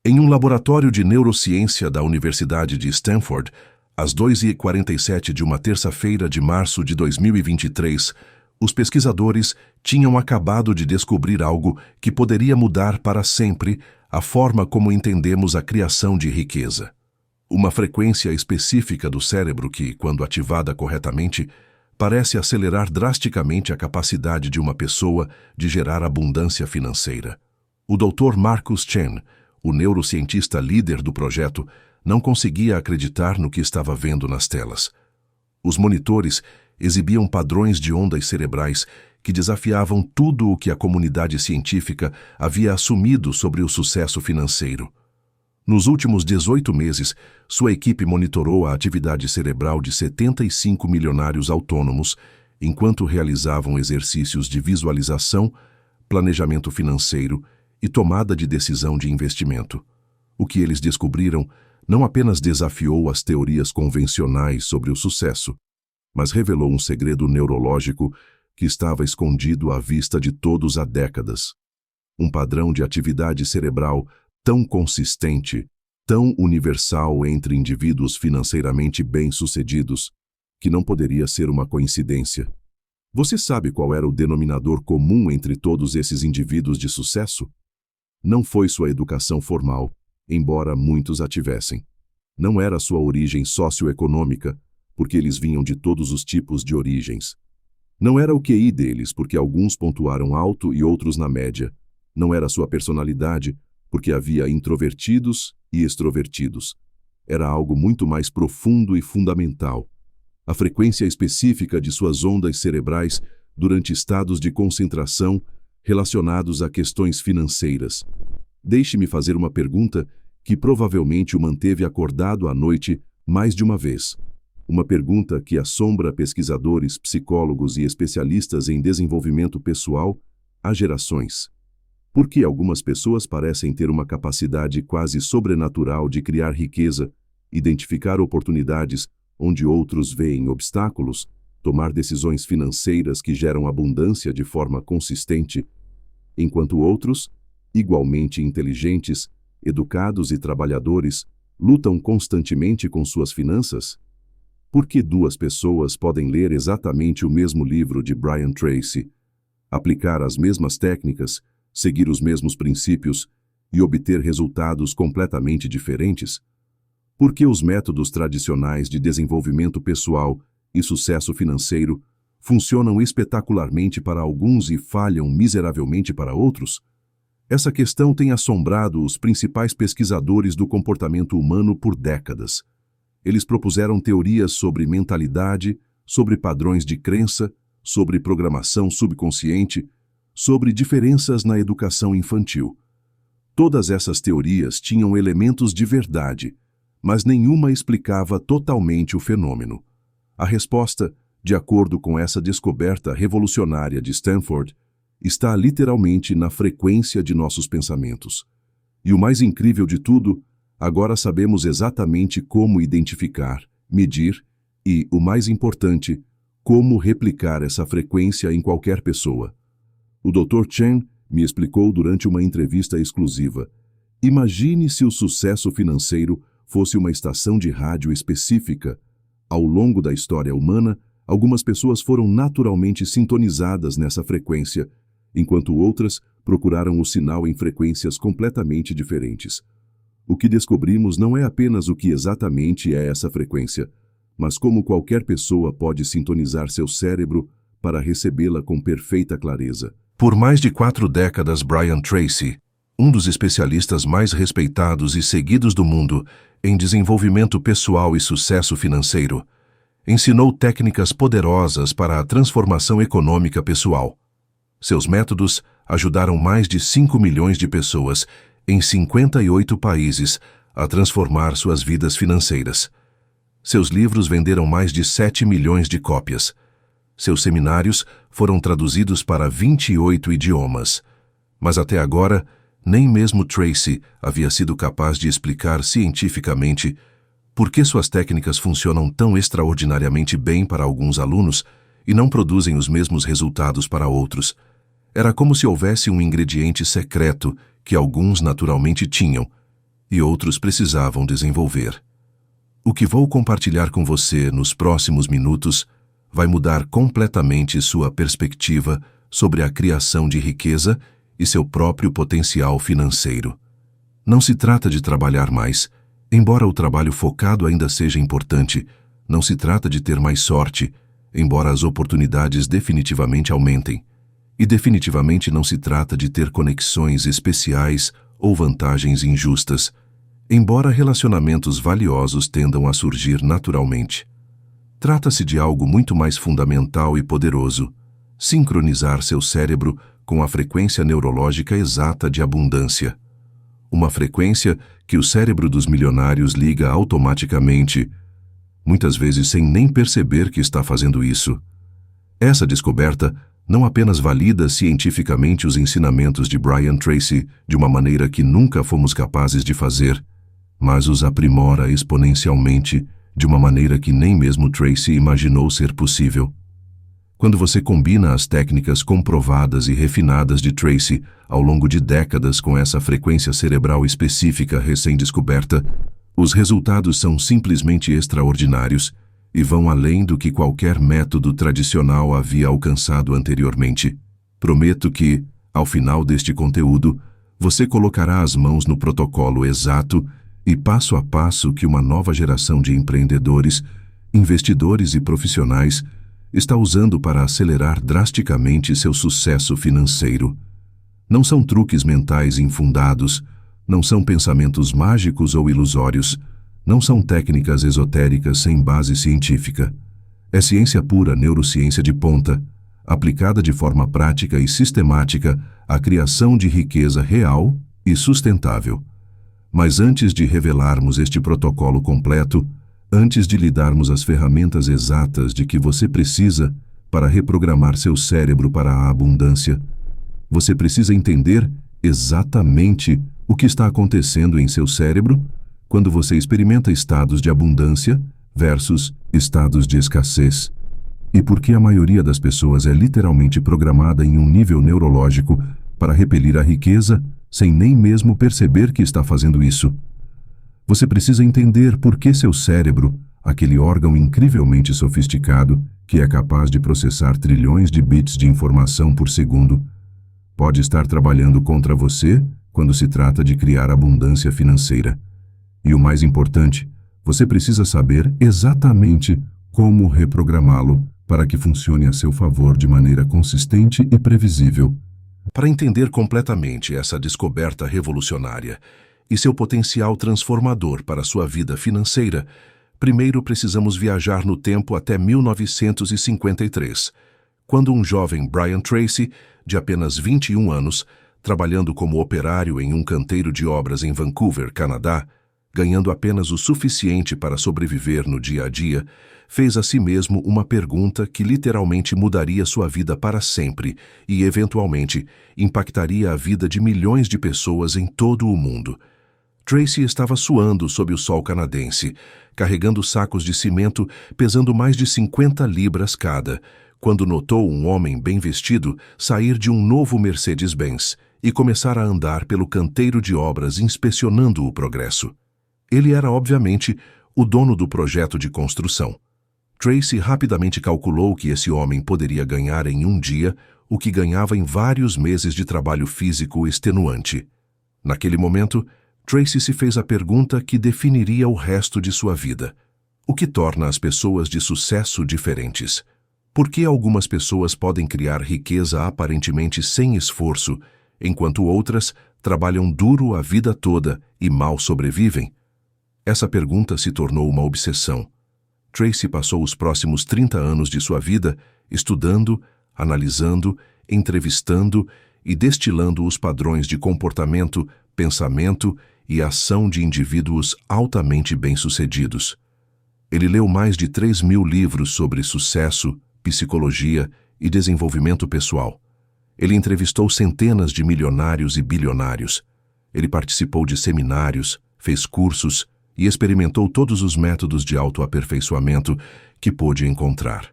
Em um laboratório de neurociência da Universidade de Stanford, às 2h47 de uma terça-feira de março de 2023, os pesquisadores tinham acabado de descobrir algo que poderia mudar para sempre a forma como entendemos a criação de riqueza. Uma frequência específica do cérebro que, quando ativada corretamente, parece acelerar drasticamente a capacidade de uma pessoa de gerar abundância financeira. O Dr. Marcus Chen, o neurocientista líder do projeto, não conseguia acreditar no que estava vendo nas telas. Os monitores exibiam padrões de ondas cerebrais que desafiavam tudo o que a comunidade científica havia assumido sobre o sucesso financeiro. Nos últimos 18 meses, sua equipe monitorou a atividade cerebral de 75 milionários autônomos, enquanto realizavam exercícios de visualização, planejamento financeiro e tomada de decisão de investimento. O que eles descobriram não apenas desafiou as teorias convencionais sobre o sucesso, mas revelou um segredo neurológico que estava escondido à vista de todos há décadas. Um padrão de atividade cerebral tão consistente, tão universal entre indivíduos financeiramente bem-sucedidos, que não poderia ser uma coincidência. Você sabe qual era o denominador comum entre todos esses indivíduos de sucesso? Não foi sua educação formal, embora muitos a tivessem. Não era sua origem socioeconômica, porque eles vinham de todos os tipos de origens. Não era o QI deles, porque alguns pontuaram alto e outros na média. Não era sua personalidade, porque havia introvertidos e extrovertidos. Era algo muito mais profundo e fundamental. A frequência específica de suas ondas cerebrais durante estados de concentração relacionados a questões financeiras. Deixe-me fazer uma pergunta que provavelmente o manteve acordado à noite mais de uma vez. Uma pergunta que assombra pesquisadores, psicólogos e especialistas em desenvolvimento pessoal há gerações. Por que algumas pessoas parecem ter uma capacidade quase sobrenatural de criar riqueza, identificar oportunidades onde outros veem obstáculos, tomar decisões financeiras que geram abundância de forma consistente, enquanto outros, igualmente inteligentes, educados e trabalhadores, lutam constantemente com suas finanças? Por que duas pessoas podem ler exatamente o mesmo livro de Brian Tracy, aplicar as mesmas técnicas, seguir os mesmos princípios e obter resultados completamente diferentes? Por que os métodos tradicionais de desenvolvimento pessoal e sucesso financeiro funcionam espetacularmente para alguns e falham miseravelmente para outros? Essa questão tem assombrado os principais pesquisadores do comportamento humano por décadas. Eles propuseram teorias sobre mentalidade, sobre padrões de crença, sobre programação subconsciente, sobre diferenças na educação infantil. Todas essas teorias tinham elementos de verdade, mas nenhuma explicava totalmente o fenômeno. A resposta, de acordo com essa descoberta revolucionária de Stanford, está literalmente na frequência de nossos pensamentos. E o mais incrível de tudo, agora sabemos exatamente como identificar, medir e, o mais importante, como replicar essa frequência em qualquer pessoa. O Dr. Chen me explicou durante uma entrevista exclusiva. Imagine se o sucesso financeiro fosse uma estação de rádio específica. Ao longo da história humana, algumas pessoas foram naturalmente sintonizadas nessa frequência, enquanto outras procuraram o sinal em frequências completamente diferentes. O que descobrimos não é apenas o que exatamente é essa frequência, mas como qualquer pessoa pode sintonizar seu cérebro para recebê-la com perfeita clareza. Por mais de 4 décadas, Brian Tracy, um dos especialistas mais respeitados e seguidos do mundo em desenvolvimento pessoal e sucesso financeiro, ensinou técnicas poderosas para a transformação econômica pessoal. Seus métodos ajudaram mais de 5 milhões de pessoas em 58 países a transformar suas vidas financeiras. Seus livros venderam mais de 7 milhões de cópias. Seus seminários foram traduzidos para 28 idiomas. Mas até agora, nem mesmo Tracy havia sido capaz de explicar cientificamente por que suas técnicas funcionam tão extraordinariamente bem para alguns alunos e não produzem os mesmos resultados para outros. Era como se houvesse um ingrediente secreto que alguns naturalmente tinham, e outros precisavam desenvolver. O que vou compartilhar com você nos próximos minutos vai mudar completamente sua perspectiva sobre a criação de riqueza e seu próprio potencial financeiro. Não se trata de trabalhar mais, embora o trabalho focado ainda seja importante. Não se trata de ter mais sorte, embora as oportunidades definitivamente aumentem. E definitivamente não se trata de ter conexões especiais ou vantagens injustas, embora relacionamentos valiosos tendam a surgir naturalmente. Trata-se de algo muito mais fundamental e poderoso: sincronizar seu cérebro com a frequência neurológica exata de abundância. Uma frequência que o cérebro dos milionários liga automaticamente, muitas vezes sem nem perceber que está fazendo isso. Essa descoberta não apenas valida cientificamente os ensinamentos de Brian Tracy de uma maneira que nunca fomos capazes de fazer, mas os aprimora exponencialmente de uma maneira que nem mesmo Tracy imaginou ser possível. Quando você combina as técnicas comprovadas e refinadas de Tracy ao longo de décadas com essa frequência cerebral específica recém-descoberta, os resultados são simplesmente extraordinários e vão além do que qualquer método tradicional havia alcançado anteriormente. Prometo que, ao final deste conteúdo, você colocará as mãos no protocolo exato e passo a passo que uma nova geração de empreendedores, investidores e profissionais está usando para acelerar drasticamente seu sucesso financeiro. Não são truques mentais infundados, não são pensamentos mágicos ou ilusórios, não são técnicas esotéricas sem base científica. É ciência pura, neurociência de ponta, aplicada de forma prática e sistemática à criação de riqueza real e sustentável. Mas antes de revelarmos este protocolo completo, antes de lhe darmos as ferramentas exatas de que você precisa para reprogramar seu cérebro para a abundância, você precisa entender exatamente o que está acontecendo em seu cérebro quando você experimenta estados de abundância versus estados de escassez. E por que a maioria das pessoas é literalmente programada em um nível neurológico para repelir a riqueza sem nem mesmo perceber que está fazendo isso. Você precisa entender por que seu cérebro, aquele órgão incrivelmente sofisticado que é capaz de processar trilhões de bits de informação por segundo, pode estar trabalhando contra você quando se trata de criar abundância financeira. E o mais importante, você precisa saber exatamente como reprogramá-lo para que funcione a seu favor de maneira consistente e previsível. Para entender completamente essa descoberta revolucionária e seu potencial transformador para sua vida financeira, primeiro precisamos viajar no tempo até 1953, quando um jovem Brian Tracy, de apenas 21 anos, trabalhando como operário em um canteiro de obras em Vancouver, Canadá, ganhando apenas o suficiente para sobreviver no dia a dia, fez a si mesmo uma pergunta que literalmente mudaria sua vida para sempre e, eventualmente, impactaria a vida de milhões de pessoas em todo o mundo. Tracy estava suando sob o sol canadense, carregando sacos de cimento pesando mais de 50 libras cada, quando notou um homem bem vestido sair de um novo Mercedes-Benz e começar a andar pelo canteiro de obras inspecionando o progresso. Ele era, obviamente, o dono do projeto de construção. Tracy rapidamente calculou que esse homem poderia ganhar em um dia o que ganhava em vários meses de trabalho físico extenuante. Naquele momento, Tracy se fez a pergunta que definiria o resto de sua vida: o que torna as pessoas de sucesso diferentes? Por que algumas pessoas podem criar riqueza aparentemente sem esforço, enquanto outras trabalham duro a vida toda e mal sobrevivem? Essa pergunta se tornou uma obsessão. Tracy passou os próximos 30 anos de sua vida estudando, analisando, entrevistando e destilando os padrões de comportamento, pensamento e ação de indivíduos altamente bem-sucedidos. Ele leu mais de 3.000 livros sobre sucesso, psicologia e desenvolvimento pessoal. Ele entrevistou centenas de milionários e bilionários. Ele participou de seminários, fez cursos e experimentou todos os métodos de autoaperfeiçoamento que pôde encontrar.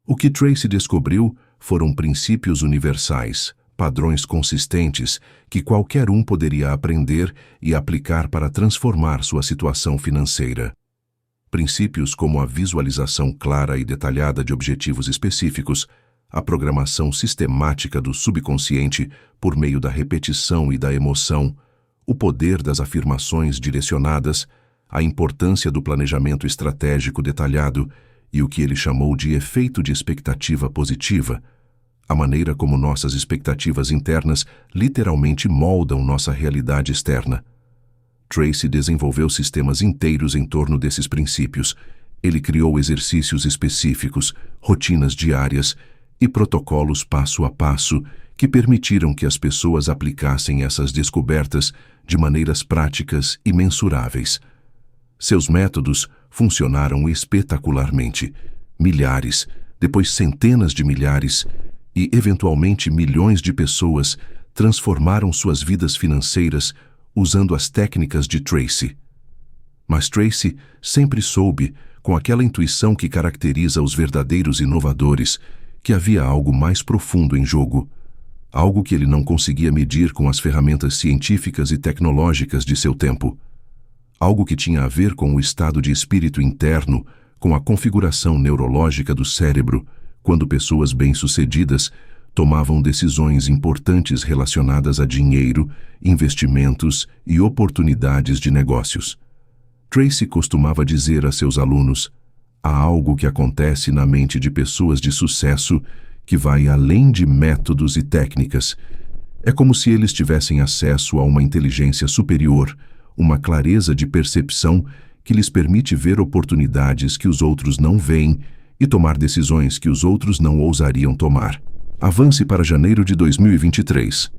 O que Tracy descobriu foram princípios universais, padrões consistentes que qualquer um poderia aprender e aplicar para transformar sua situação financeira. Princípios como a visualização clara e detalhada de objetivos específicos, a programação sistemática do subconsciente por meio da repetição e da emoção, o poder das afirmações direcionadas, a importância do planejamento estratégico detalhado e o que ele chamou de efeito de expectativa positiva, a maneira como nossas expectativas internas literalmente moldam nossa realidade externa. Tracy desenvolveu sistemas inteiros em torno desses princípios. Ele criou exercícios específicos, rotinas diárias e protocolos passo a passo que permitiram que as pessoas aplicassem essas descobertas de maneiras práticas e mensuráveis. Seus métodos funcionaram espetacularmente. Milhares, depois centenas de milhares e, eventualmente, milhões de pessoas transformaram suas vidas financeiras usando as técnicas de Tracy. Mas Tracy sempre soube, com aquela intuição que caracteriza os verdadeiros inovadores, que havia algo mais profundo em jogo, algo que ele não conseguia medir com as ferramentas científicas e tecnológicas de seu tempo. Algo que tinha a ver com o estado de espírito interno, com a configuração neurológica do cérebro, quando pessoas bem-sucedidas tomavam decisões importantes relacionadas a dinheiro, investimentos e oportunidades de negócios. Tracy costumava dizer a seus alunos: há algo que acontece na mente de pessoas de sucesso que vai além de métodos e técnicas. É como se eles tivessem acesso a uma inteligência superior, uma clareza de percepção que lhes permite ver oportunidades que os outros não veem e tomar decisões que os outros não ousariam tomar. Avance para janeiro de 2023.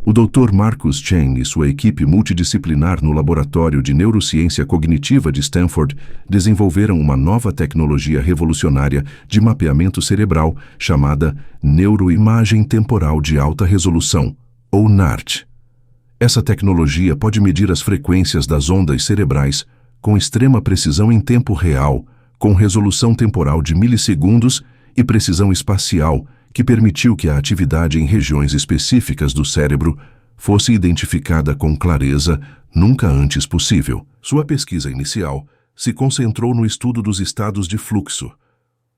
O Dr. Marcus Chen e sua equipe multidisciplinar no Laboratório de Neurociência Cognitiva de Stanford desenvolveram uma nova tecnologia revolucionária de mapeamento cerebral chamada Neuroimagem Temporal de Alta Resolução, ou NART. Essa tecnologia pode medir as frequências das ondas cerebrais com extrema precisão em tempo real, com resolução temporal de milissegundos e precisão espacial, que permitiu que a atividade em regiões específicas do cérebro fosse identificada com clareza nunca antes possível. Sua pesquisa inicial se concentrou no estudo dos estados de fluxo,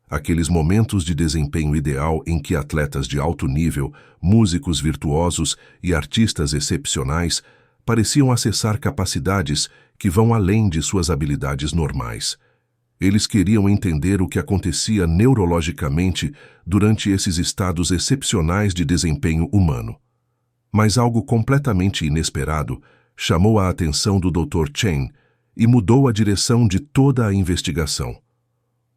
aqueles momentos de desempenho ideal em que atletas de alto nível, músicos virtuosos e artistas excepcionais pareciam acessar capacidades que vão além de suas habilidades normais. Eles queriam entender o que acontecia neurologicamente durante esses estados excepcionais de desempenho humano. Mas algo completamente inesperado chamou a atenção do Dr. Chen e mudou a direção de toda a investigação.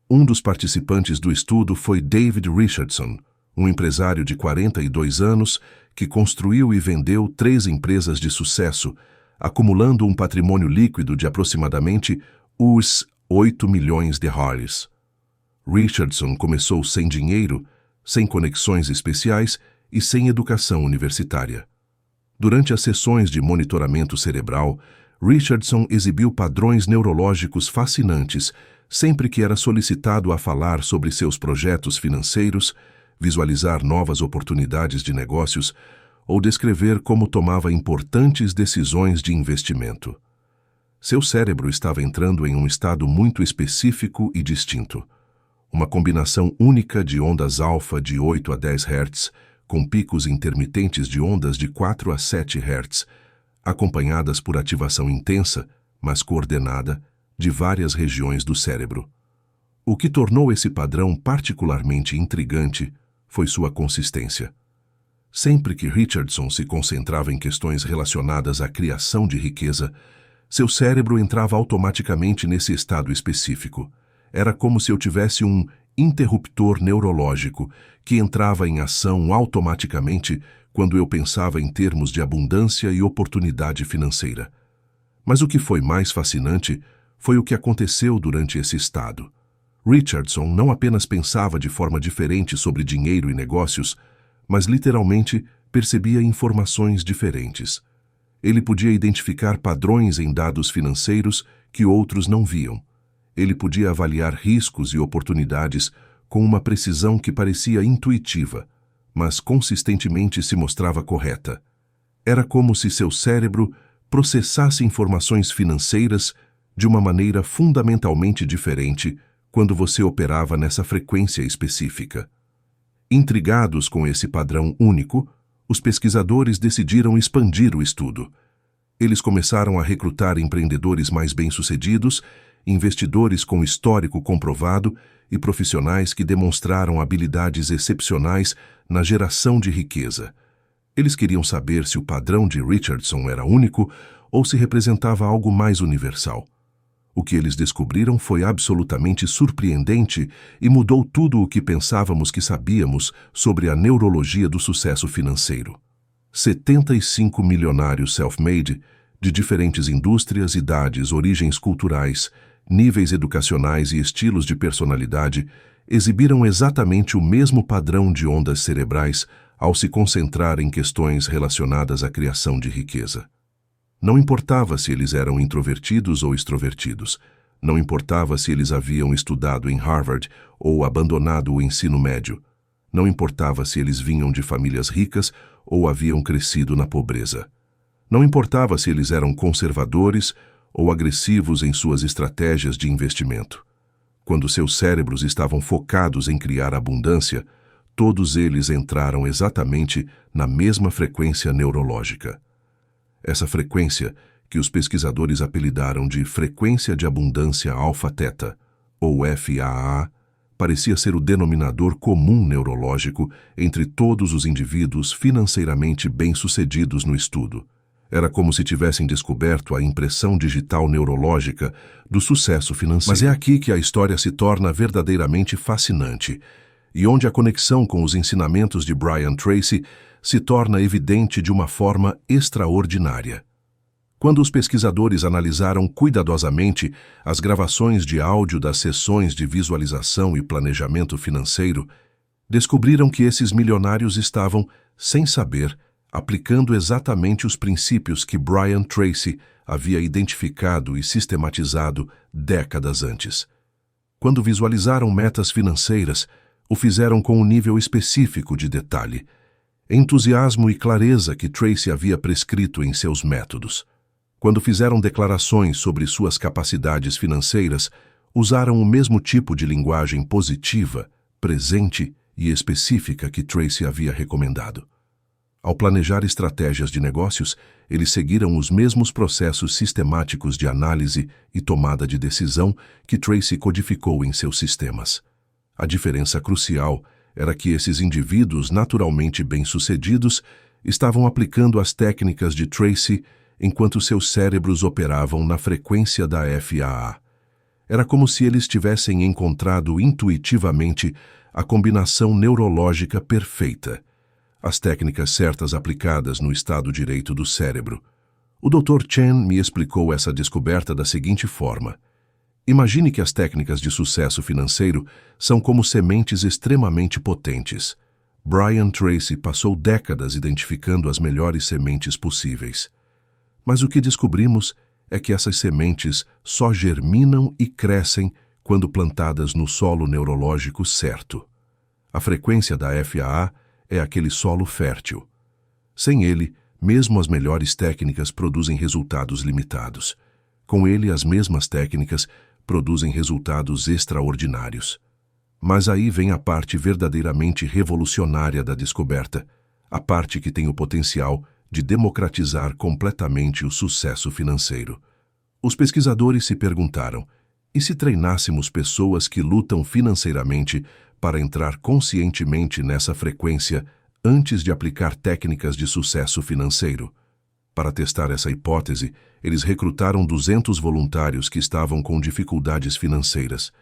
Um dos participantes do estudo foi David Richardson, um empresário de 42 anos que construiu e vendeu 3 empresas de sucesso, acumulando um patrimônio líquido de aproximadamente US$ 8 milhões. Richardson começou sem dinheiro, sem conexões especiais e sem educação universitária. Durante as sessões de monitoramento cerebral, Richardson exibiu padrões neurológicos fascinantes sempre que era solicitado a falar sobre seus projetos financeiros, visualizar novas oportunidades de negócios ou descrever como tomava importantes decisões de investimento. Seu cérebro estava entrando em um estado muito específico e distinto. Uma combinação única de ondas alfa de 8 a 10 Hz, com picos intermitentes de ondas de 4 a 7 Hz, acompanhadas por ativação intensa, mas coordenada, de várias regiões do cérebro. O que tornou esse padrão particularmente intrigante foi sua consistência. Sempre que Richardson se concentrava em questões relacionadas à criação de riqueza, seu cérebro entrava automaticamente nesse estado específico. Era como se eu tivesse um interruptor neurológico que entrava em ação automaticamente quando eu pensava em termos de abundância e oportunidade financeira. Mas o que foi mais fascinante foi o que aconteceu durante esse estado. Richardson não apenas pensava de forma diferente sobre dinheiro e negócios, mas literalmente percebia informações diferentes. Ele podia identificar padrões em dados financeiros que outros não viam. Ele podia avaliar riscos e oportunidades com uma precisão que parecia intuitiva, mas consistentemente se mostrava correta. Era como se seu cérebro processasse informações financeiras de uma maneira fundamentalmente diferente quando você operava nessa frequência específica. Intrigados com esse padrão único, os pesquisadores decidiram expandir o estudo. Eles começaram a recrutar empreendedores mais bem-sucedidos, investidores com histórico comprovado e profissionais que demonstraram habilidades excepcionais na geração de riqueza. Eles queriam saber se o padrão de Richardson era único ou se representava algo mais universal. O que eles descobriram foi absolutamente surpreendente e mudou tudo o que pensávamos que sabíamos sobre a neurologia do sucesso financeiro. 75 milionários self-made, de diferentes indústrias, idades, origens culturais, níveis educacionais e estilos de personalidade, exibiram exatamente o mesmo padrão de ondas cerebrais ao se concentrar em questões relacionadas à criação de riqueza. Não importava se eles eram introvertidos ou extrovertidos. Não importava se eles haviam estudado em Harvard ou abandonado o ensino médio. Não importava se eles vinham de famílias ricas ou haviam crescido na pobreza. Não importava se eles eram conservadores ou agressivos em suas estratégias de investimento. Quando seus cérebros estavam focados em criar abundância, todos eles entraram exatamente na mesma frequência neurológica. Essa frequência, que os pesquisadores apelidaram de frequência de abundância alfa-teta, ou FAA, parecia ser o denominador comum neurológico entre todos os indivíduos financeiramente bem-sucedidos no estudo. Era como se tivessem descoberto a impressão digital neurológica do sucesso financeiro. Mas é aqui que a história se torna verdadeiramente fascinante, e onde a conexão com os ensinamentos de Brian Tracy se torna evidente de uma forma extraordinária. Quando os pesquisadores analisaram cuidadosamente as gravações de áudio das sessões de visualização e planejamento financeiro, descobriram que esses milionários estavam, sem saber, aplicando exatamente os princípios que Brian Tracy havia identificado e sistematizado décadas antes. Quando visualizaram metas financeiras, o fizeram com um nível específico de detalhe, entusiasmo e clareza que Tracy havia prescrito em seus métodos. Quando fizeram declarações sobre suas capacidades financeiras, usaram o mesmo tipo de linguagem positiva, presente e específica que Tracy havia recomendado. Ao planejar estratégias de negócios, eles seguiram os mesmos processos sistemáticos de análise e tomada de decisão que Tracy codificou em seus sistemas. A diferença crucial era que esses indivíduos naturalmente bem-sucedidos estavam aplicando as técnicas de Tracy enquanto seus cérebros operavam na frequência da FAA. Era como se eles tivessem encontrado intuitivamente a combinação neurológica perfeita, as técnicas certas aplicadas no estado direito do cérebro. O Dr. Chen me explicou essa descoberta da seguinte forma: imagine que as técnicas de sucesso financeiro são como sementes extremamente potentes. Brian Tracy passou décadas identificando as melhores sementes possíveis. Mas o que descobrimos é que essas sementes só germinam e crescem quando plantadas no solo neurológico certo. A frequência da FAA é aquele solo fértil. Sem ele, mesmo as melhores técnicas produzem resultados limitados. Com ele, as mesmas técnicas produzem resultados extraordinários. Mas aí vem a parte verdadeiramente revolucionária da descoberta, a parte que tem o potencial de democratizar completamente o sucesso financeiro. Os pesquisadores se perguntaram: e se treinássemos pessoas que lutam financeiramente para entrar conscientemente nessa frequência antes de aplicar técnicas de sucesso financeiro? Para testar essa hipótese, eles recrutaram 200 voluntários que estavam com dificuldades financeiras.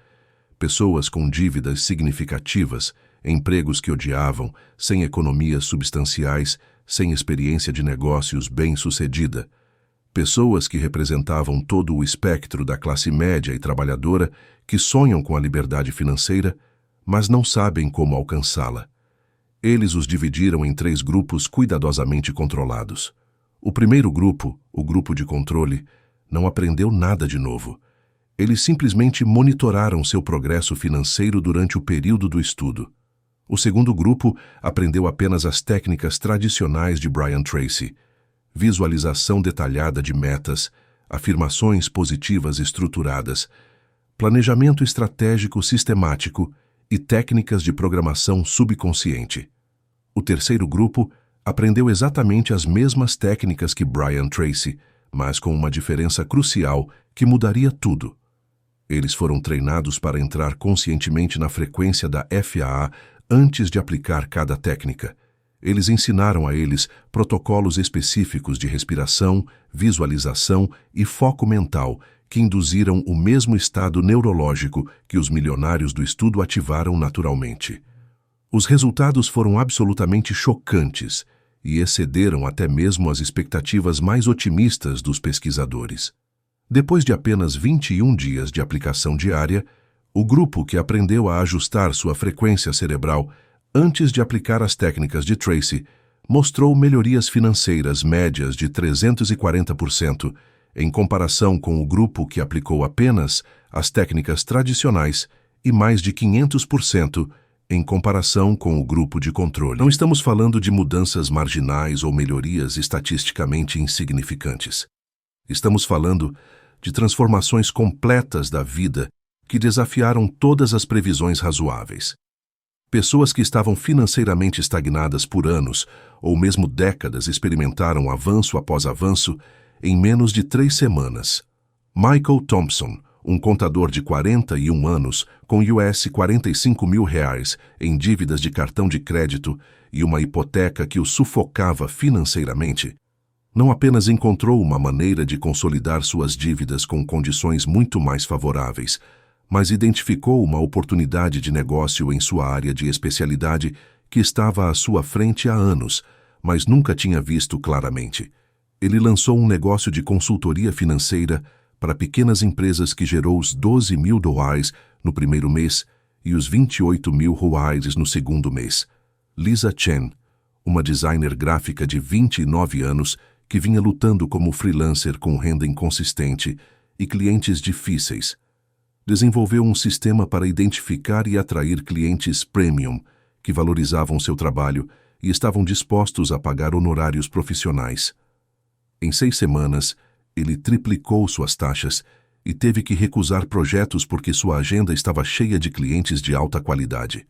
Pessoas com dívidas significativas, empregos que odiavam, sem economias substanciais, sem experiência de negócios bem-sucedida. Pessoas que representavam todo o espectro da classe média e trabalhadora que sonham com a liberdade financeira, mas não sabem como alcançá-la. Eles os dividiram em 3 grupos cuidadosamente controlados. O primeiro grupo, o grupo de controle, não aprendeu nada de novo. Eles simplesmente monitoraram seu progresso financeiro durante o período do estudo. O segundo grupo aprendeu apenas as técnicas tradicionais de Brian Tracy: visualização detalhada de metas, afirmações positivas estruturadas, planejamento estratégico sistemático e técnicas de programação subconsciente. O terceiro grupo aprendeu exatamente as mesmas técnicas que Brian Tracy, mas com uma diferença crucial que mudaria tudo. Eles foram treinados para entrar conscientemente na frequência da FAA antes de aplicar cada técnica. Eles ensinaram a eles protocolos específicos de respiração, visualização e foco mental que induziram o mesmo estado neurológico que os milionários do estudo ativaram naturalmente. Os resultados foram absolutamente chocantes e excederam até mesmo as expectativas mais otimistas dos pesquisadores. Depois de apenas 21 dias de aplicação diária, o grupo que aprendeu a ajustar sua frequência cerebral antes de aplicar as técnicas de Tracy mostrou melhorias financeiras médias de 340%, em comparação com o grupo que aplicou apenas as técnicas tradicionais e mais de 500% em comparação com o grupo de controle. Não estamos falando de mudanças marginais ou melhorias estatisticamente insignificantes. Estamos falando de transformações completas da vida que desafiaram todas as previsões razoáveis. Pessoas que estavam financeiramente estagnadas por anos ou mesmo décadas experimentaram avanço após avanço em menos de 3 semanas. Michael Thompson, um contador de 41 anos com US$45 mil em dívidas de cartão de crédito e uma hipoteca que o sufocava financeiramente, não apenas encontrou uma maneira de consolidar suas dívidas com condições muito mais favoráveis, mas identificou uma oportunidade de negócio em sua área de especialidade que estava à sua frente há anos, mas nunca tinha visto claramente. Ele lançou um negócio de consultoria financeira para pequenas empresas que gerou os $12 mil no primeiro mês e os $28 mil no segundo mês. Lisa Chen, uma designer gráfica de 29 anos que vinha lutando como freelancer com renda inconsistente e clientes difíceis, desenvolveu um sistema para identificar e atrair clientes premium que valorizavam seu trabalho e estavam dispostos a pagar honorários profissionais. Em 6 semanas, ele triplicou suas taxas e teve que recusar projetos porque sua agenda estava cheia de clientes de alta qualidade.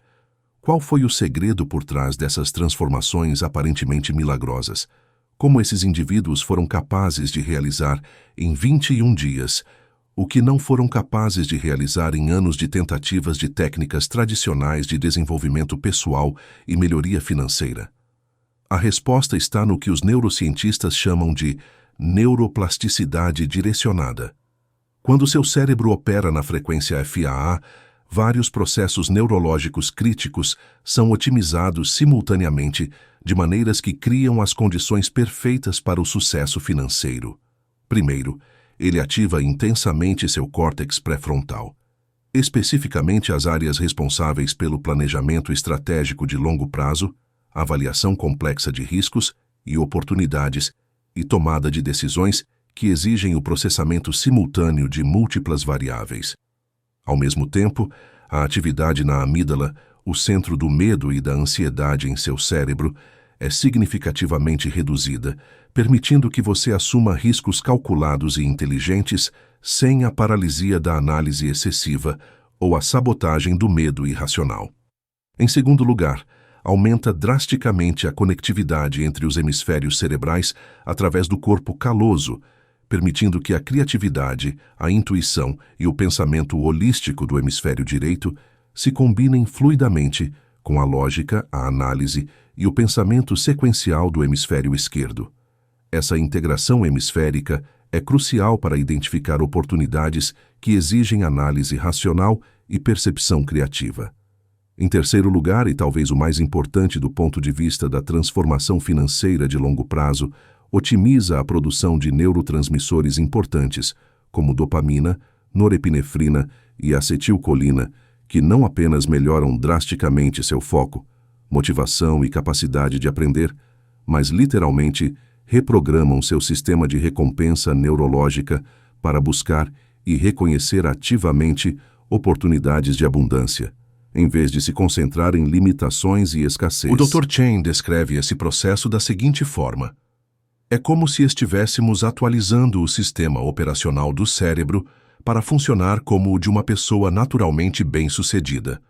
Qual foi o segredo por trás dessas transformações aparentemente milagrosas? Como esses indivíduos foram capazes de realizar em 21 dias o que não foram capazes de realizar em anos de tentativas de técnicas tradicionais de desenvolvimento pessoal e melhoria financeira? A resposta está no que os neurocientistas chamam de neuroplasticidade direcionada. Quando seu cérebro opera na frequência FAA, vários processos neurológicos críticos são otimizados simultaneamente de maneiras que criam as condições perfeitas para o sucesso financeiro. Primeiro, ele ativa intensamente seu córtex pré-frontal, especificamente as áreas responsáveis pelo planejamento estratégico de longo prazo, avaliação complexa de riscos e oportunidades e tomada de decisões que exigem o processamento simultâneo de múltiplas variáveis. Ao mesmo tempo, a atividade na amígdala, o centro do medo e da ansiedade em seu cérebro, é significativamente reduzida, permitindo que você assuma riscos calculados e inteligentes sem a paralisia da análise excessiva ou a sabotagem do medo irracional. Em segundo lugar, aumenta drasticamente a conectividade entre os hemisférios cerebrais através do corpo caloso, permitindo que a criatividade, a intuição e o pensamento holístico do hemisfério direito se combinem fluidamente com a lógica, a análise e o pensamento sequencial do hemisfério esquerdo. Essa integração hemisférica é crucial para identificar oportunidades que exigem análise racional e percepção criativa. Em terceiro lugar, e talvez o mais importante do ponto de vista da transformação financeira de longo prazo, otimiza a produção de neurotransmissores importantes, como dopamina, norepinefrina e acetilcolina, que não apenas melhoram drasticamente seu foco, motivação e capacidade de aprender, mas literalmente reprogramam seu sistema de recompensa neurológica para buscar e reconhecer ativamente oportunidades de abundância, em vez de se concentrar em limitações e escassez. O Dr. Chen descreve esse processo da seguinte forma: é como se estivéssemos atualizando o sistema operacional do cérebro para funcionar como o de uma pessoa naturalmente bem-sucedida.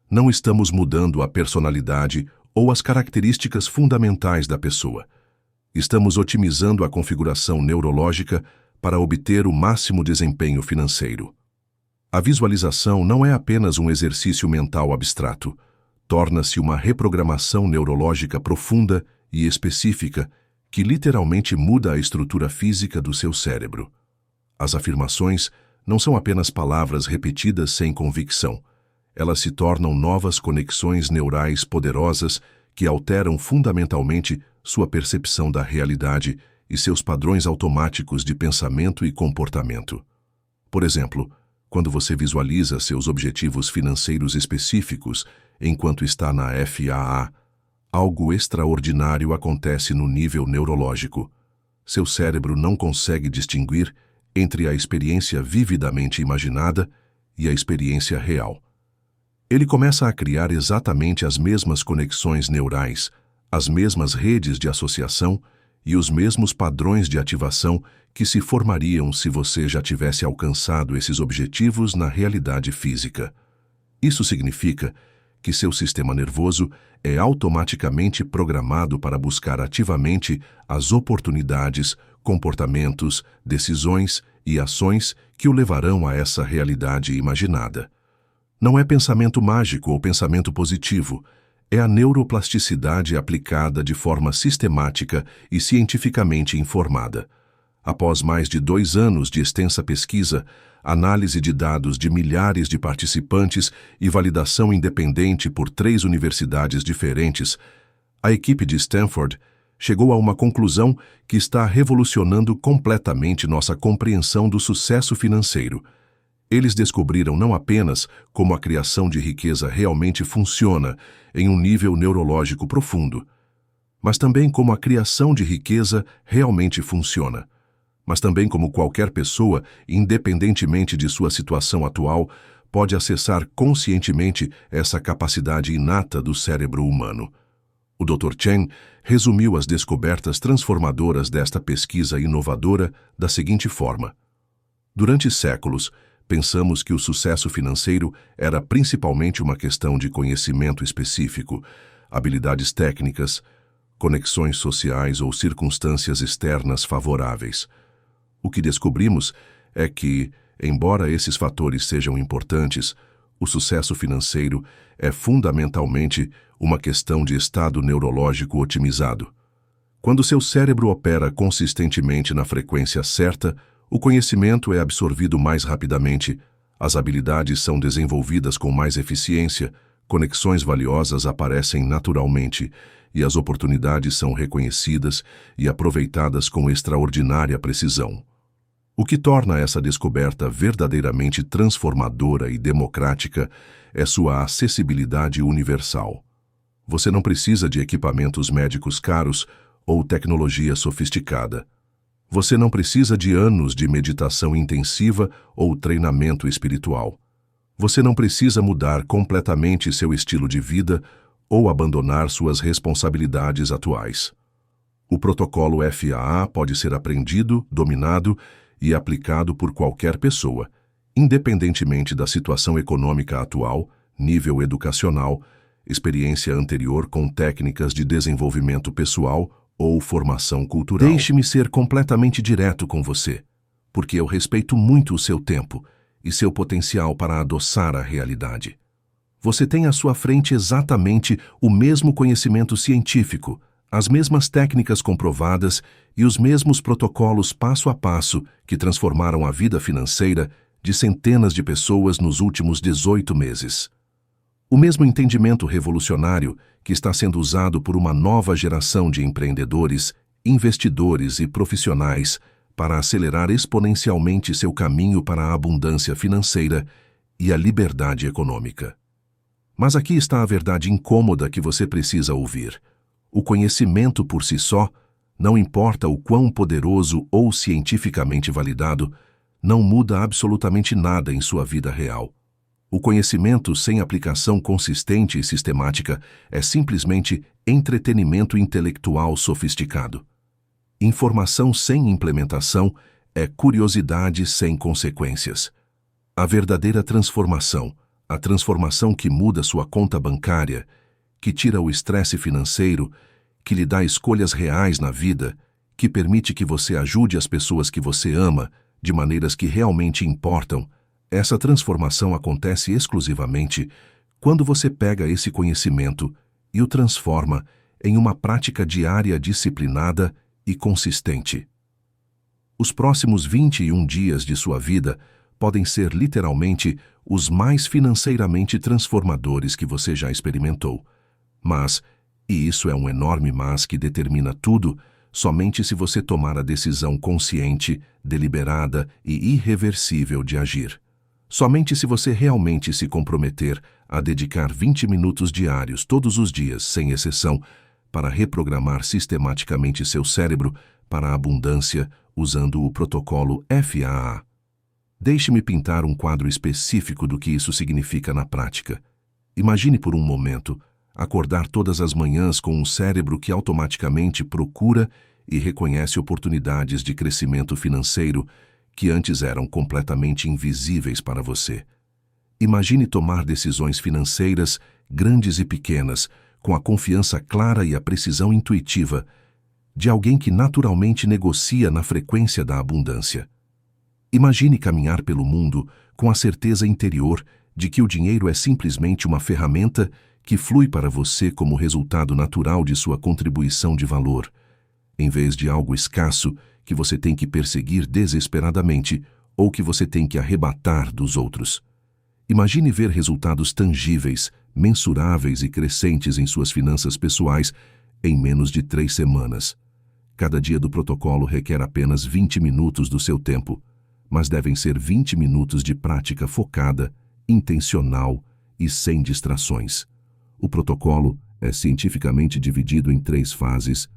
Não estamos mudando a personalidade ou as características fundamentais da pessoa. Estamos otimizando a configuração neurológica para obter o máximo desempenho financeiro. A visualização não é apenas um exercício mental abstrato, torna-se uma reprogramação neurológica profunda e específica que literalmente muda a estrutura física do seu cérebro. As afirmações não são apenas palavras repetidas sem convicção. Elas se tornam novas conexões neurais poderosas que alteram fundamentalmente sua percepção da realidade e seus padrões automáticos de pensamento e comportamento. Por exemplo, quando você visualiza seus objetivos financeiros específicos enquanto está na FAA, algo extraordinário acontece no nível neurológico. Seu cérebro não consegue distinguir entre a experiência vividamente imaginada e a experiência real. Ele começa a criar exatamente as mesmas conexões neurais, as mesmas redes de associação e os mesmos padrões de ativação que se formariam se você já tivesse alcançado esses objetivos na realidade física. Isso significa que seu sistema nervoso é automaticamente programado para buscar ativamente as oportunidades, comportamentos, decisões e ações que o levarão a essa realidade imaginada. Não é pensamento mágico ou pensamento positivo, é a neuroplasticidade aplicada de forma sistemática e cientificamente informada. Após mais de 2 anos de extensa pesquisa, análise de dados de milhares de participantes e validação independente por 3 universidades diferentes, a equipe de Stanford chegou a uma conclusão que está revolucionando completamente nossa compreensão do sucesso financeiro. Eles descobriram não apenas como a criação de riqueza realmente funciona em um nível neurológico profundo, mas também como a criação de riqueza realmente funciona, mas também como qualquer pessoa, independentemente de sua situação atual, pode acessar conscientemente essa capacidade inata do cérebro humano. O Dr. Chen resumiu as descobertas transformadoras desta pesquisa inovadora da seguinte forma: durante séculos, pensamos que o sucesso financeiro era principalmente uma questão de conhecimento específico, habilidades técnicas, conexões sociais ou circunstâncias externas favoráveis. O que descobrimos é que, embora esses fatores sejam importantes, o sucesso financeiro é fundamentalmente uma questão de estado neurológico otimizado. Quando seu cérebro opera consistentemente na frequência certa, o conhecimento é absorvido mais rapidamente, as habilidades são desenvolvidas com mais eficiência, conexões valiosas aparecem naturalmente e as oportunidades são reconhecidas e aproveitadas com extraordinária precisão. O que torna essa descoberta verdadeiramente transformadora e democrática é sua acessibilidade universal. Você não precisa de equipamentos médicos caros ou tecnologia sofisticada. Você não precisa de anos de meditação intensiva ou treinamento espiritual. Você não precisa mudar completamente seu estilo de vida ou abandonar suas responsabilidades atuais. O protocolo FAA pode ser aprendido, dominado e aplicado por qualquer pessoa, independentemente da situação econômica atual, nível educacional, experiência anterior com técnicas de desenvolvimento pessoal ou formação cultural. Deixe-me ser completamente direto com você, porque eu respeito muito o seu tempo e seu potencial para adoçar a realidade. Você tem à sua frente exatamente o mesmo conhecimento científico, as mesmas técnicas comprovadas e os mesmos protocolos passo a passo que transformaram a vida financeira de centenas de pessoas nos últimos 18 meses. O mesmo entendimento revolucionário que está sendo usado por uma nova geração de empreendedores, investidores e profissionais para acelerar exponencialmente seu caminho para a abundância financeira e a liberdade econômica. Mas aqui está a verdade incômoda que você precisa ouvir. O conhecimento por si só, não importa o quão poderoso ou cientificamente validado, não muda absolutamente nada em sua vida real. O conhecimento sem aplicação consistente e sistemática é simplesmente entretenimento intelectual sofisticado. Informação sem implementação é curiosidade sem consequências. A verdadeira transformação, a transformação que muda sua conta bancária, que tira o estresse financeiro, que lhe dá escolhas reais na vida, que permite que você ajude as pessoas que você ama de maneiras que realmente importam, essa transformação acontece exclusivamente quando você pega esse conhecimento e o transforma em uma prática diária disciplinada e consistente. Os próximos 21 dias de sua vida podem ser literalmente os mais financeiramente transformadores que você já experimentou. Mas, e isso é um enorme mas que determina tudo, somente se você tomar a decisão consciente, deliberada e irreversível de agir. Somente se você realmente se comprometer a dedicar 20 minutos diários todos os dias, sem exceção, para reprogramar sistematicamente seu cérebro para a abundância usando o protocolo FAA. Deixe-me pintar um quadro específico do que isso significa na prática. Imagine por um momento acordar todas as manhãs com um cérebro que automaticamente procura e reconhece oportunidades de crescimento financeiro que antes eram completamente invisíveis para você. Imagine tomar decisões financeiras, grandes e pequenas, com a confiança clara e a precisão intuitiva de alguém que naturalmente negocia na frequência da abundância. Imagine caminhar pelo mundo com a certeza interior de que o dinheiro é simplesmente uma ferramenta que flui para você como resultado natural de sua contribuição de valor, em vez de algo escasso que você tem que perseguir desesperadamente ou que você tem que arrebatar dos outros. Imagine ver resultados tangíveis, mensuráveis e crescentes em suas finanças pessoais em menos de 3 semanas. Cada dia do protocolo requer apenas 20 minutos do seu tempo, mas devem ser 20 minutos de prática focada, intencional e sem distrações. O protocolo é cientificamente dividido em 3 fases,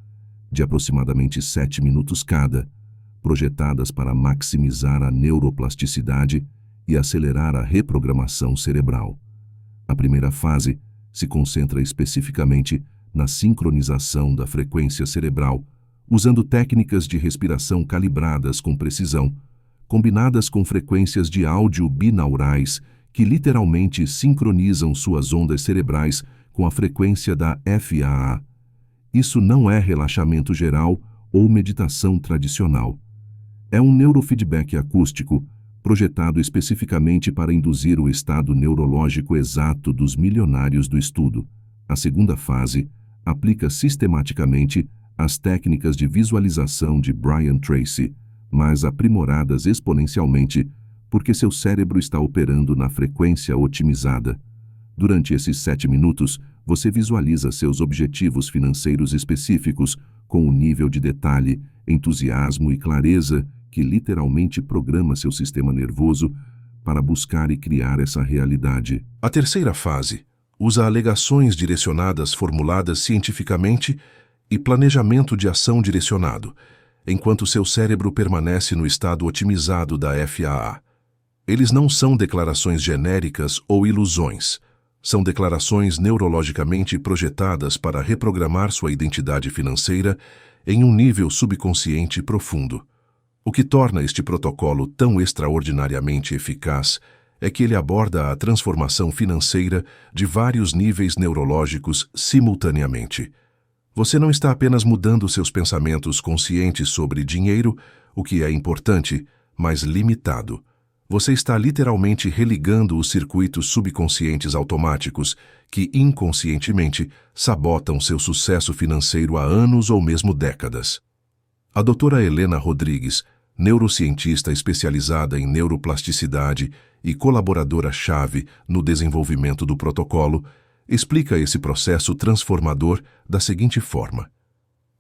de aproximadamente 7 minutos cada, projetadas para maximizar a neuroplasticidade e acelerar a reprogramação cerebral. A primeira fase se concentra especificamente na sincronização da frequência cerebral, usando técnicas de respiração calibradas com precisão, combinadas com frequências de áudio binaurais que literalmente sincronizam suas ondas cerebrais com a frequência da FAA. Isso não é relaxamento geral ou meditação tradicional. É um neurofeedback acústico projetado especificamente para induzir o estado neurológico exato dos milionários do estudo. A segunda fase aplica sistematicamente as técnicas de visualização de Brian Tracy, mas aprimoradas exponencialmente porque seu cérebro está operando na frequência otimizada. Durante esses 7 minutos, você visualiza seus objetivos financeiros específicos com um nível de detalhe, entusiasmo e clareza que literalmente programa seu sistema nervoso para buscar e criar essa realidade. A terceira fase usa alegações direcionadas formuladas cientificamente e planejamento de ação direcionado, enquanto seu cérebro permanece no estado otimizado da FAA. Eles não são declarações genéricas ou ilusões. São declarações neurologicamente projetadas para reprogramar sua identidade financeira em um nível subconsciente profundo. O que torna este protocolo tão extraordinariamente eficaz é que ele aborda a transformação financeira de vários níveis neurológicos simultaneamente. Você não está apenas mudando seus pensamentos conscientes sobre dinheiro, o que é importante, mas limitado. Você está literalmente religando os circuitos subconscientes automáticos que, inconscientemente, sabotam seu sucesso financeiro há anos ou mesmo décadas. A doutora Helena Rodrigues, neurocientista especializada em neuroplasticidade e colaboradora-chave no desenvolvimento do protocolo, explica esse processo transformador da seguinte forma.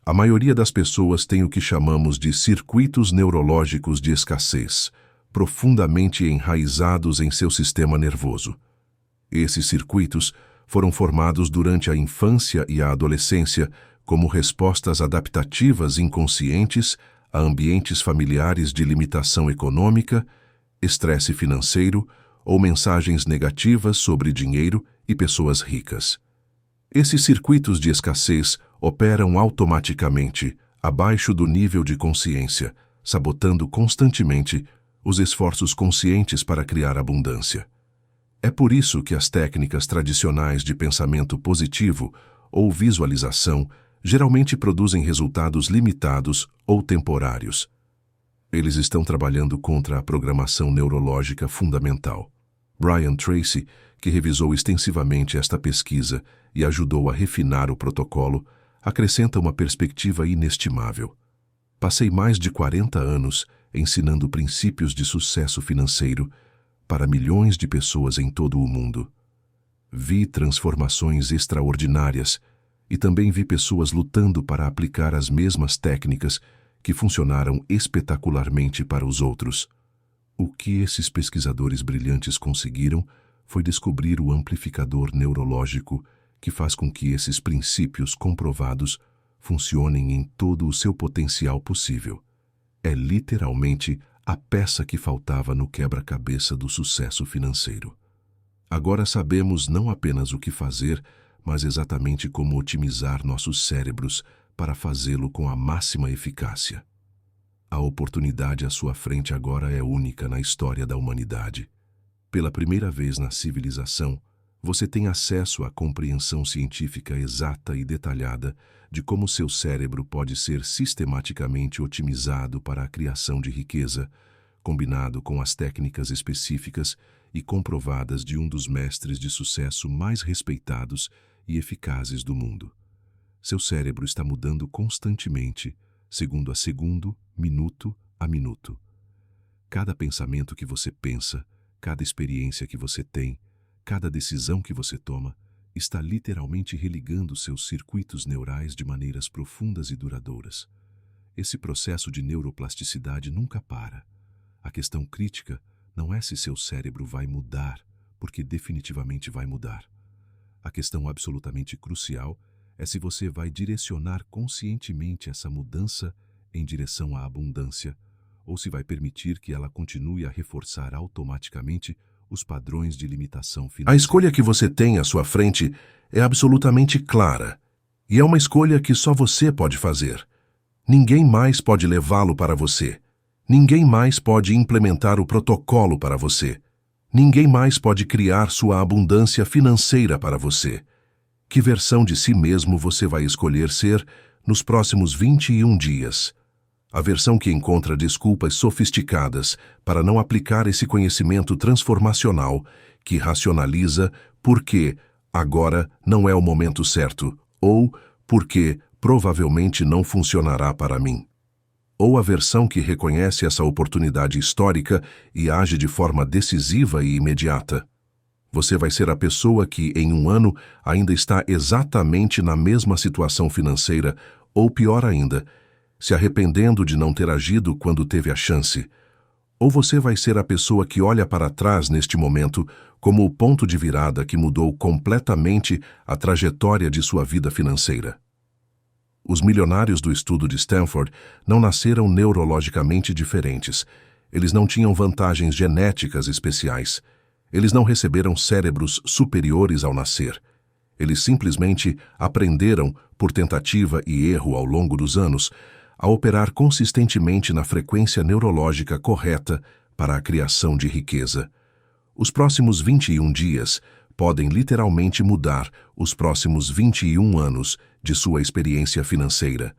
A maioria das pessoas tem o que chamamos de circuitos neurológicos de escassez, profundamente enraizados em seu sistema nervoso. Esses circuitos foram formados durante a infância e a adolescência como respostas adaptativas inconscientes a ambientes familiares de limitação econômica, estresse financeiro ou mensagens negativas sobre dinheiro e pessoas ricas. Esses circuitos de escassez operam automaticamente abaixo do nível de consciência, sabotando constantemente os esforços conscientes para criar abundância. É por isso que as técnicas tradicionais de pensamento positivo ou visualização geralmente produzem resultados limitados ou temporários. Eles estão trabalhando contra a programação neurológica fundamental. Brian Tracy, que revisou extensivamente esta pesquisa e ajudou a refinar o protocolo, acrescenta uma perspectiva inestimável. Passei mais de 40 anos ensinando princípios de sucesso financeiro para milhões de pessoas em todo o mundo. Vi transformações extraordinárias e também vi pessoas lutando para aplicar as mesmas técnicas que funcionaram espetacularmente para os outros. O que esses pesquisadores brilhantes conseguiram foi descobrir o amplificador neurológico que faz com que esses princípios comprovados funcionem em todo o seu potencial possível. É literalmente a peça que faltava no quebra-cabeça do sucesso financeiro. Agora sabemos não apenas o que fazer, mas exatamente como otimizar nossos cérebros para fazê-lo com a máxima eficácia. A oportunidade à sua frente agora é única na história da humanidade. Pela primeira vez na civilização, você tem acesso à compreensão científica exata e detalhada de como seu cérebro pode ser sistematicamente otimizado para a criação de riqueza, combinado com as técnicas específicas e comprovadas de um dos mestres de sucesso mais respeitados e eficazes do mundo. Seu cérebro está mudando constantemente, segundo a segundo, minuto a minuto. Cada pensamento que você pensa, cada experiência que você tem, cada decisão que você toma, está literalmente religando seus circuitos neurais de maneiras profundas e duradouras. Esse processo de neuroplasticidade nunca para. A questão crítica não é se seu cérebro vai mudar, porque definitivamente vai mudar. A questão absolutamente crucial é se você vai direcionar conscientemente essa mudança em direção à abundância, ou se vai permitir que ela continue a reforçar automaticamente os padrões de limitação financeira. A escolha que você tem à sua frente é absolutamente clara, e é uma escolha que só você pode fazer. Ninguém mais pode levá-lo para você. Ninguém mais pode implementar o protocolo para você. Ninguém mais pode criar sua abundância financeira para você. Que versão de si mesmo você vai escolher ser nos próximos 21 dias? A versão que encontra desculpas sofisticadas para não aplicar esse conhecimento transformacional, que racionaliza porque agora não é o momento certo, ou porque provavelmente não funcionará para mim. Ou a versão que reconhece essa oportunidade histórica e age de forma decisiva e imediata. Você vai ser a pessoa que, em um ano, ainda está exatamente na mesma situação financeira, ou pior ainda, se arrependendo de não ter agido quando teve a chance. Ou você vai ser a pessoa que olha para trás neste momento como o ponto de virada que mudou completamente a trajetória de sua vida financeira. Os milionários do estudo de Stanford não nasceram neurologicamente diferentes. Eles não tinham vantagens genéticas especiais. Eles não receberam cérebros superiores ao nascer. Eles simplesmente aprenderam, por tentativa e erro ao longo dos anos, a operar consistentemente na frequência neurológica correta para a criação de riqueza. Os próximos 21 dias podem literalmente mudar os próximos 21 anos de sua experiência financeira.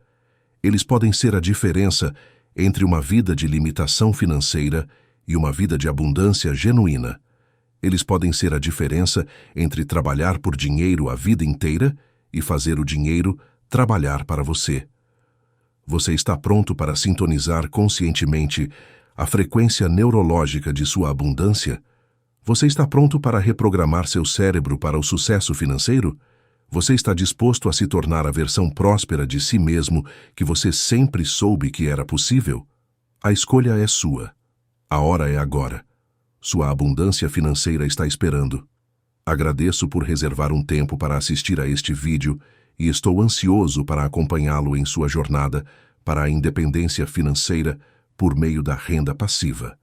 Eles podem ser a diferença entre uma vida de limitação financeira e uma vida de abundância genuína. Eles podem ser a diferença entre trabalhar por dinheiro a vida inteira e fazer o dinheiro trabalhar para você. Você está pronto para sintonizar conscientemente a frequência neurológica de sua abundância? Você está pronto para reprogramar seu cérebro para o sucesso financeiro? Você está disposto a se tornar a versão próspera de si mesmo que você sempre soube que era possível? A escolha é sua. A hora é agora. Sua abundância financeira está esperando. Agradeço por reservar um tempo para assistir a este vídeo e estou ansioso para acompanhá-lo em sua jornada para a independência financeira por meio da renda passiva.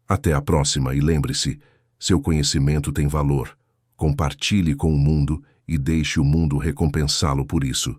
Até a próxima e lembre-se, Seu conhecimento tem valor. Compartilhe com o mundo e deixe o mundo recompensá-lo por isso.